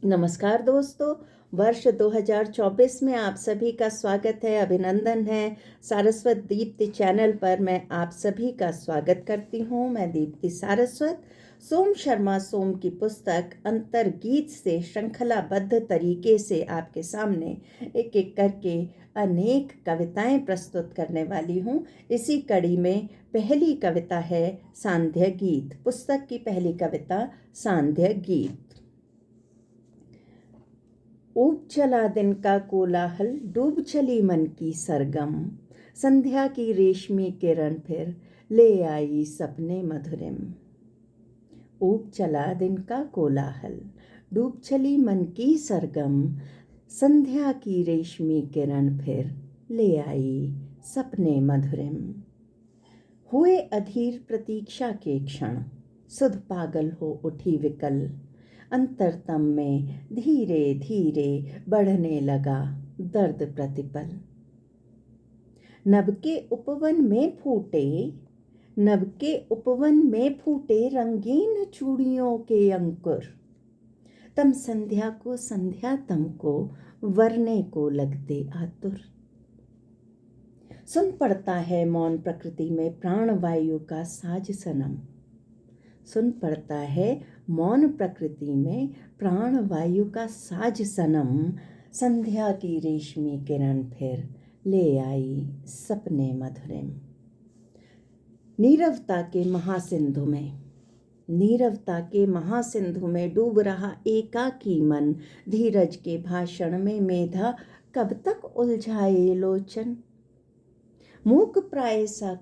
नमस्कार दोस्तों। वर्ष 2024 में आप सभी का स्वागत है, अभिनंदन है। सारस्वत दीप्ति चैनल पर मैं आप सभी का स्वागत करती हूँ। मैं दीप्ति सारस्वत सोम शर्मा सोम की पुस्तक अंतर्गीत से श्रृंखलाबद्ध तरीके से आपके सामने एक एक करके अनेक कविताएं प्रस्तुत करने वाली हूँ। इसी कड़ी में पहली कविता है सांध्य गीत। पुस्तक की पहली कविता सांध्य गीत। ऊब चला दिन का कोलाहल, डूब चली मन की सरगम, संध्या की रेशमी किरण फिर ले आई सपने मधुरिम। ऊब चला दिन का कोलाहल, डूब चली मन की सरगम, संध्या की रेशमी किरण फिर ले आई सपने मधुरिम। हुए अधीर प्रतीक्षा के क्षण, सुध पागल हो उठी विकल, अंतरतम में धीरे धीरे बढ़ने लगा दर्द प्रतिपल। नभ के उपवन में फूटे रंगीन चूड़ियों के अंकुर, तम संध्या को संध्या तम को वरने को लगते आतुर। सुन पड़ता है मौन प्रकृति में प्राणवायु का साज सनम, सुन पड़ता है मौन प्रकृति में प्राणवायु का साज सनम, संध्या की रेशमी किरण फिर ले आई सपने मधुरिम। नीरवता के महासिंधु में डूब रहा एकाकी मन, धीरज के भाषण में मेधा कब तक उलझाए लोचन। मूक प्राय सा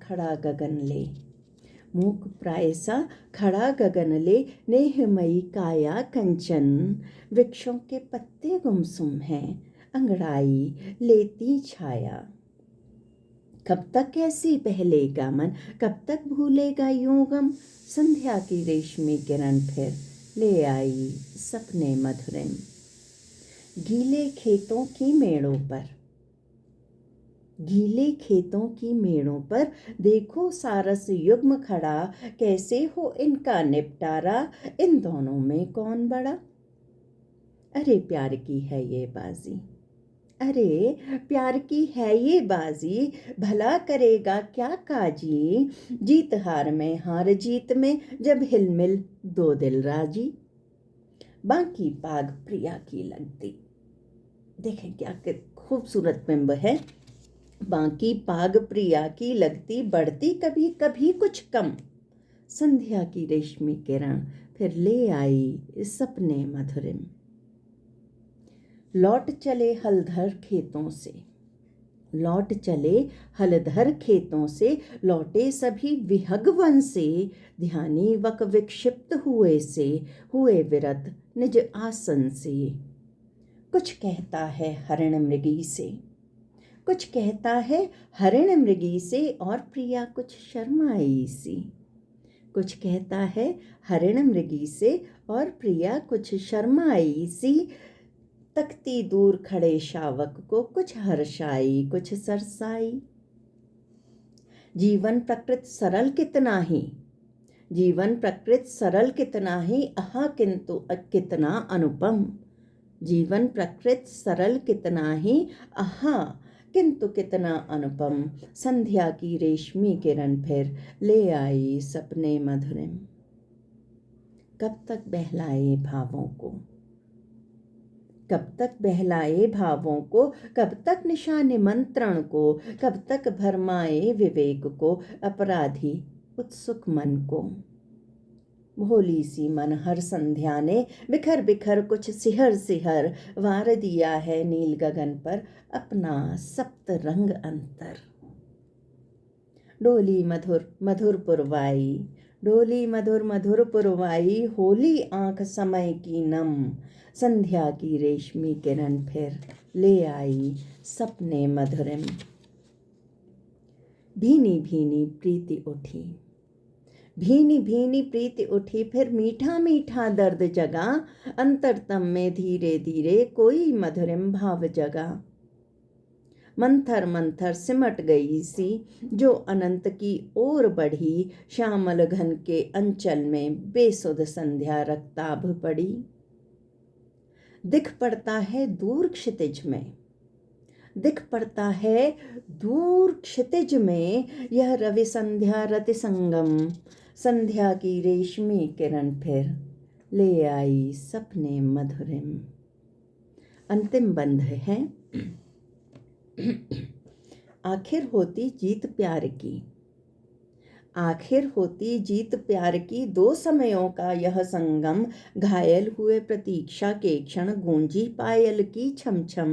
खड़ा गगन ले नेहमयी काया कंचन, वृक्षों के पत्ते गुमसुम हैं अंगड़ाई लेती छाया। कब तक ऐसी बहलेगा मन, कब तक भूलेगा यूं गम, संध्या की रेशमी किरण फिर ले आई सपने मधुरिम। गीले खेतों की मेड़ों पर देखो सारस युग्म खड़ा, कैसे हो इनका निपटारा, इन दोनों में कौन बड़ा। अरे प्यार की है ये बाजी, भला करेगा क्या काजी, जीत हार में हार जीत में जब हिलमिल दो दिल राजी। बाकी पाग प्रिया की लगती, देखें क्या खूबसूरत बिंब है। बाकी पाग प्रिया की लगती, बढ़ती कभी कभी कुछ कम, संध्या की रेशमी किरण फिर ले आई सपने मधुरिम। लौट चले हलधर खेतों से, लौटे सभी विहगवन से, ध्यानी वक विक्षिप्त हुए विरत निज आसन से। कुछ कहता है हरिण मृगी से और प्रिया कुछ शर्माई सी। कुछ कहता है हरिण मृगी से और प्रिया कुछ शर्माई सी, तकती दूर खड़े शावक को कुछ हर्षाई कुछ सरसाई। जीवन प्रकृत सरल कितना ही अहा किंतु कितना अनुपम। जीवन प्रकृत सरल कितना ही अहा किंतु कितना अनुपम, संध्या की रेशमी किरण फिर ले आई सपने मधुरिम। कब तक बहलाए भावों को, कब तक निशा निमंत्रण को, कब तक भरमाए विवेक को, अपराधी उत्सुक मन को। भोली सी मनहर संध्या ने बिखर बिखर कुछ सिहर वार दिया है नील गगन पर अपना सप्त रंग अंतर। डोली मधुर पुरवाई, होली आंख समय की नम, संध्या की रेशमी किरण फिर ले आई सपने मधुरिम। भीनी भीनी प्रीति उठी फिर मीठा मीठा दर्द जगा, अंतरतम में धीरे धीरे कोई मधुरिम भाव जगा। मंथर सिमट गई सी जो अनंत की ओर बढ़ी, श्यामल घन के अंचल में बेसुध संध्या रक्ताभ पड़ी। दिख पड़ता है दूर क्षितिज में, दिख पड़ता है दूर क्षितिज में यह रवि संध्या रति संगम। संध्या की रेशमी किरण फिर ले आई सपने मधुरिम। अंतिम बंध है। आखिर होती जीत प्यार की, आखिर होती जीत प्यार की, दो समयों का यह संगम। घायल हुए प्रतीक्षा के क्षण, गूंजी पायल की छम छम।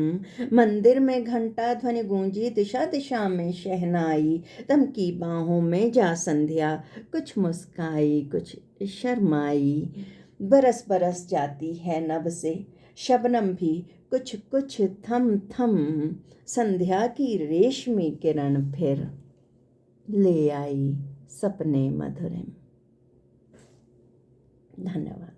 मंदिर में घंटा ध्वनि गूंजी, दिशा दिशा में शहनाई। दम की बाहों में जा संध्या, कुछ मुस्काई कुछ शर्माई। बरस बरस जाती है नभ से शबनम भी, कुछ कुछ थम थम। संध्या की रेशमी किरण फिर ले आई सपने मधुरिम। धन्यवाद।